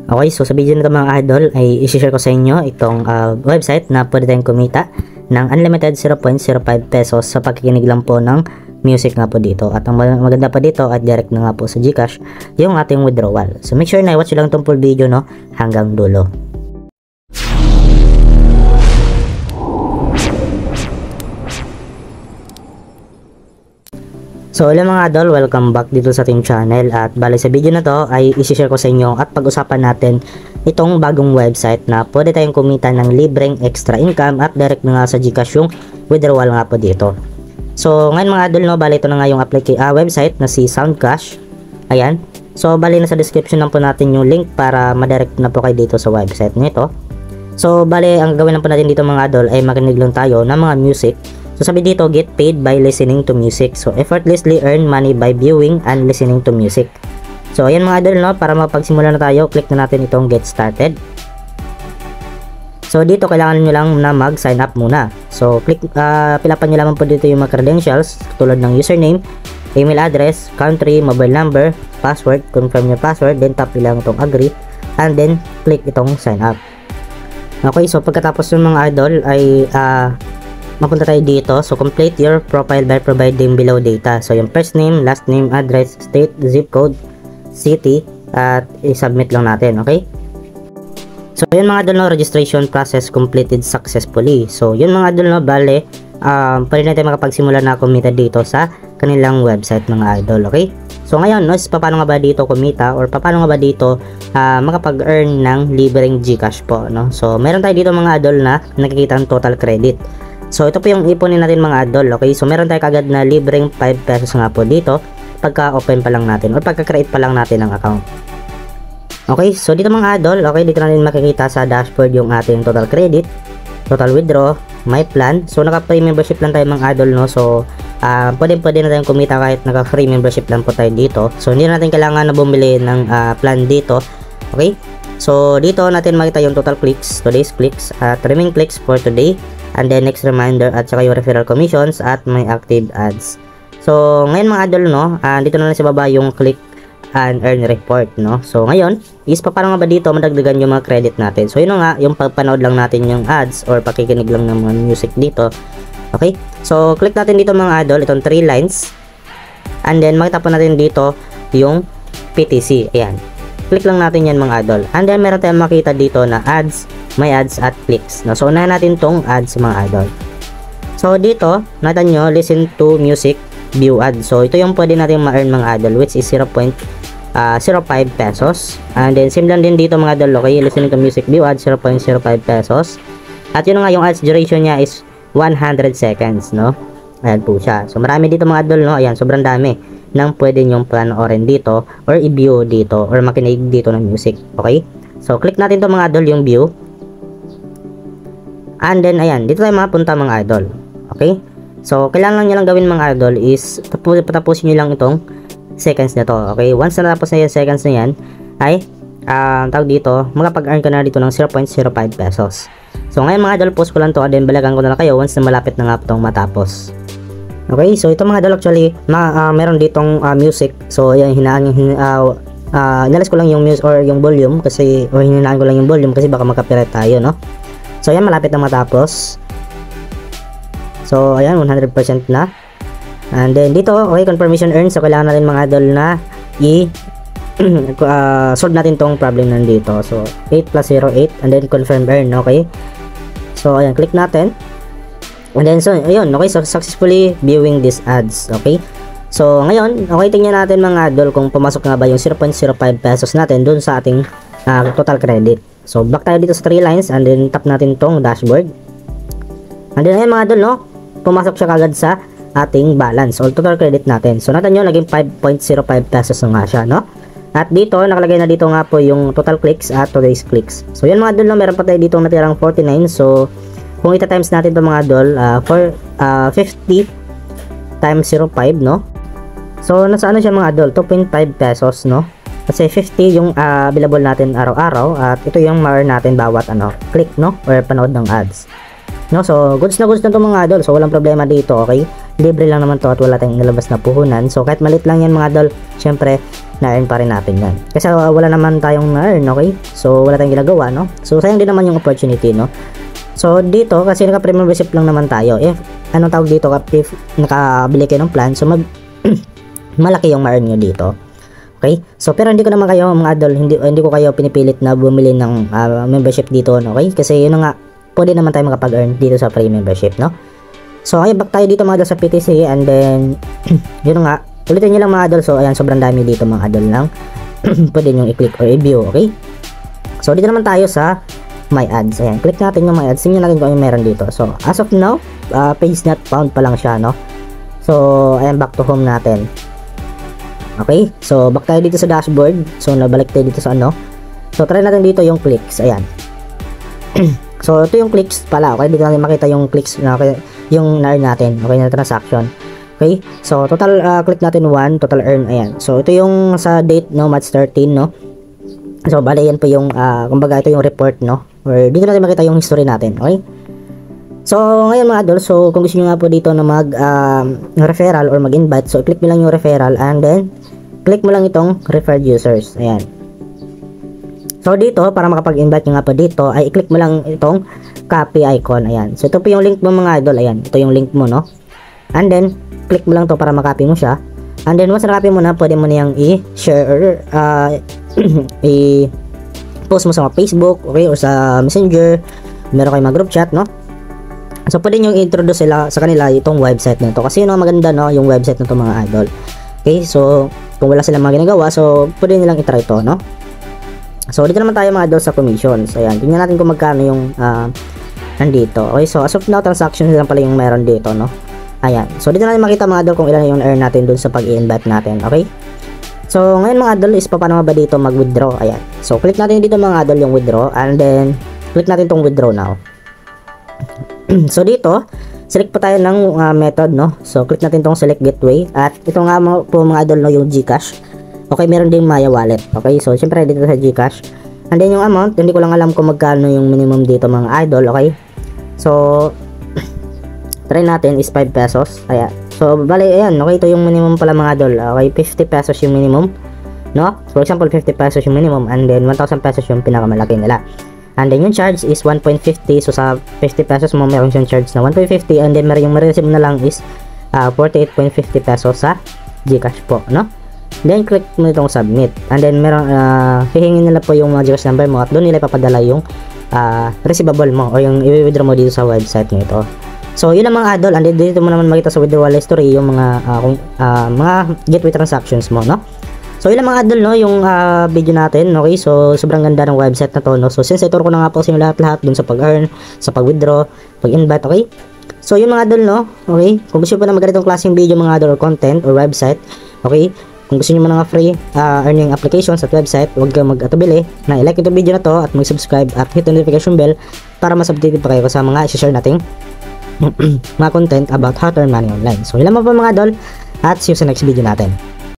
Okay, so sa video na ito mga idol ay isi-share ko sa inyo itong website na pwede tayong kumita ng unlimited 0.05 pesos sa pagkikinig lang po ng music nga po dito. At ang maganda pa dito at direct na nga po sa GCash yung ating withdrawal. So make sure na i-watch lang itong full video no hanggang dulo. So hello mga idol, welcome back dito sa ating channel. At bali sa video na to ay isi-share ko sa inyo at pag-usapan natin itong bagong website na pwede tayong kumita ng libreng extra income at direct na nga sa GCash yung withdrawal nga po dito. So ngayon mga idol no, bali ito na nga yung website na si Soundcash. Ayan. So bali nasa description lang po natin yung link para madirect na po kayo dito sa website nito. So bali ang gawin lang po natin dito mga idol ay makinig lang tayo ng mga music. So sabi dito, get paid by listening to music. So effortlessly earn money by viewing and listening to music. So ayan mga idol no, para mapagsimula na tayo, click na natin itong get started. So dito kailangan nyo lang na mag sign up muna. So click, pilapan nyo lamang po dito yung mga credentials tulad ng username, email address, country, mobile number, password, confirm your password, then tap nyo lang itong agree, and then click itong sign up. Okay, so pagkatapos ng mga idol ay mapunta tayo dito. So complete your profile by providing below data. So yung first name, last name, address, state, zip code, city, at i-submit lang natin, okay? So yun mga idol no, registration process completed successfully. So yun mga idol no, bale pwede natin makapagsimula na kumita dito sa kanilang website mga idol, okay? So ngayon no, paano nga ba dito kumita or paano nga ba dito makapag-earn ng libreng GCash po, no? So meron tayo dito mga idol na nakikita ang total credit. So ito po yung ipunin natin mga idol, okay? So meron tayo kagad na libreng 5 pesos nga po dito pagka open pa lang natin or pagka create pa lang natin ng account. Okay, so dito mga idol, okay, dito natin makikita sa dashboard yung ating total credit, total withdraw, my plan. So naka free membership lang tayo mga idol no. So pwede na tayong kumita kahit naka free membership lang po tayo dito. So hindi natin kailangan na bumili ng plan dito. Okay? So dito natin makita yung total clicks, today's clicks, at remaining clicks for today, and then next reminder at saka yung referral commissions at may active ads. So ngayon mga idol no, dito na lang sa baba yung click and earn report no. So ngayon is paano nga ba dito madagdagan yung mga credit natin. So yun nga, yung pagpanood lang natin yung ads or pakikinig lang ng mga music dito. Okay, so click natin dito mga idol itong 3 lines, and then makita po natin dito yung PTC. Ayan, click lang natin yan mga idol, and then meron tayong makita dito na ads, may ads at clicks no. So unahin natin tong ads mga idol. So dito natin nyo, listen to music, view ad. So ito yung pwede natin ma-earn mga idol, which is 0.05 pesos. And then same lang din dito mga idol, okay, listening to music, view ad, 0.05 pesos. At yun nga, yung ads duration nya is 100 seconds no. Ayan po siya. So marami dito mga idol no. Ayan, sobrang dami nang pwede nyong panoorin dito or i-view dito or makinig dito ng music. Okay, so click natin to mga idol yung view, and then ayan, dito tayo mapunta mga idol. Okay, so kailangan nyo lang gawin mga idol is patapusin nyo lang itong seconds na to. Okay, once na tapos na yung seconds na yan ay tawag dito, makapag-earn ka na dito ng 0.05 pesos. So ngayon mga idol, post ko lang to, and then balagan ko na lang kayo once na malapit na nga itong matapos. Okay, so ito mga idol, actually meron ditong music. So ayan, inalis ko lang yung music or yung volume kasi, o hinaan ko lang yung volume kasi baka makapirate tayo no. So ayan, malapit na matapos. So ayan, 100% na. And then dito, okay, confirmation earned. So kailangan natin mga idol na solve natin tong problem nandito. So 8 plus 0, 8, and then confirm earn. Okay, so ayan, click natin, and then so ayun, okay, so successfully viewing these ads. Okay, so ngayon, okay, tingnan natin mga idol kung pumasok nga ba yung 0.05 pesos natin dun sa ating total credit. So back tayo dito sa 3 lines, and then tap natin tong dashboard, and then ayun mga idol no, pumasok siya kagad sa ating balance or total credit natin. So natin nyo, naging 5.05 pesos na nga siya no. At dito nakalagay na dito nga po yung total clicks at today's clicks. So yun mga idol no, meron pa tayo dito natirang 49. So kung ita-times natin ito mga idol, for 50 times 0.5 no. So nasa ano siya mga idol, 2.5 pesos no. Kasi 50 yung billable natin araw-araw, at ito yung ma-earn natin bawat click no or panood ng ads. No, so goods na to mga idol. So walang problema dito, okay? Libre lang naman to at wala tayong nilabas na puhunan. So kahit malit lang yan mga idol, syempre na-earn pa rin natin yan. Kasi wala naman tayong na-earn, okay? So wala tayong ginagawa, no? So sayang din naman yung opportunity, no? So dito kasi naka-premium receipt lang naman tayo. If anong tawag dito, if nakabili kayo ng plan, so malaki yung ma-earn nyo dito. Okay? So pero hindi ko naman kayo mga idol, hindi ko kayo pinipilit na bumili ng membership dito, no? Okay? Kasi yun nga, pwede naman tayo makapag-earn dito sa free membership, no? So ay back tayo dito mga idol sa PTC, and then yun nga, ulitin nyo lang mga idol. So ayan, sobrang dami dito mga idol lang. Pwede nyo i-click or i-view, okay? So dito naman tayo sa My Ads. Ayan, click natin yung My Ads. Tingnan natin kung ano meron dito. So as of now, page not found pa lang siya, no? So ayan, back to home natin. Okay, so back tayo dito sa dashboard. So nabalik tayo dito sa ano. So try natin dito yung clicks. Ayan. So ito yung clicks pala, okay? Dito natin makita yung clicks na yung na-earn natin, okay, na transaction. Okay? So total click natin 1, total earn, ayan. So ito yung sa date, no, March 13, no. So bale yan po yung kumbaga ito yung report, no. Or dito natin makita yung history natin, okay? So ngayon mga idol, so kung gusto niyo nga po dito na mag referral or mag-invite, so click mo lang yung referral and then click mo lang itong referred users. Ayan. So dito, para makapag-invite nyo nga po dito, ay i-click mo lang itong copy icon. Ayan. So ito po yung link mo mga idol. Ayan. Ito yung link mo, no? And then, click mo lang to para makopy mo siya. And then, once nakopy mo na, pwede mo na yung i-share or i-post mo sa Facebook, okay? Or sa Messenger. Meron kayong mag-group chat, no? So, pwede nyo i-introduce sila sa kanila itong website na ito. Kasi yun ang maganda, no? Yung website na ito mga idol. Okay? So, kung wala silang mga ginagawa, so, pwede nilang i-try ito, no? So dito naman tayo mga idol sa commissions. Ayan, tingnan natin kung magkano yung nandito. Okay, so as of now, transactions lang pala yung meron dito, no? Ayan, so dito natin makita mga idol kung ilan yung earn natin dun sa pag-i-invite natin, okay? So ngayon mga idol is paano ba dito mag-withdraw? Ayan, so click natin dito mga idol yung withdraw, and then click natin tong withdraw now. So dito, select po tayo ng method, no? So click natin tong select gateway, at ito nga po mga idol, no, yung GCash. Okay, meron din Maya Wallet. Okay, so syempre dito sa GCash. And then yung amount, hindi ko lang alam kung magkano yung minimum dito mga idol. Okay, so try natin is 5 pesos. Ayan, so bali, ayan, okay, ito yung minimum pala mga idol. Okay, 50 pesos yung minimum, no? For example, 50 pesos yung minimum, and then 1,000 pesos yung pinakamalaki nila. And then yung charge is 1.50. So sa 50 pesos mo, meron siyang charge na 1.50, and then yung ma-receive na lang is 48.50 pesos sa GCash po, no? Then click mo itong submit, and then meron hihingin nila po yung mga GCash number mo, at doon nila ipapadala yung receivable mo o yung i-withdraw mo dito sa website nito. So yun ang mga idol, and then dito mo naman makita sa withdrawal history yung mga gateway transactions mo, no? So yun ang mga idol, no, yung video natin. Okay, so sobrang ganda ng website na to, no? So since ituro ko na nga po sa inyo lahat dun sa pag-earn, sa pag-withdraw, pag-invite, okay? So yung mga idol, no, okay, kung gusto po na magganitong klaseng video mga idol, or content or website, okay, kung gusto nyo mga free earning applications at website, huwag kang mag-atubili na i-like itong video na to at mag-subscribe at hit the notification bell para mas-updated pa kayo sa mga i-share nating mga content about how to earn money online. So yun lang po mga idol, at see you sa next video natin.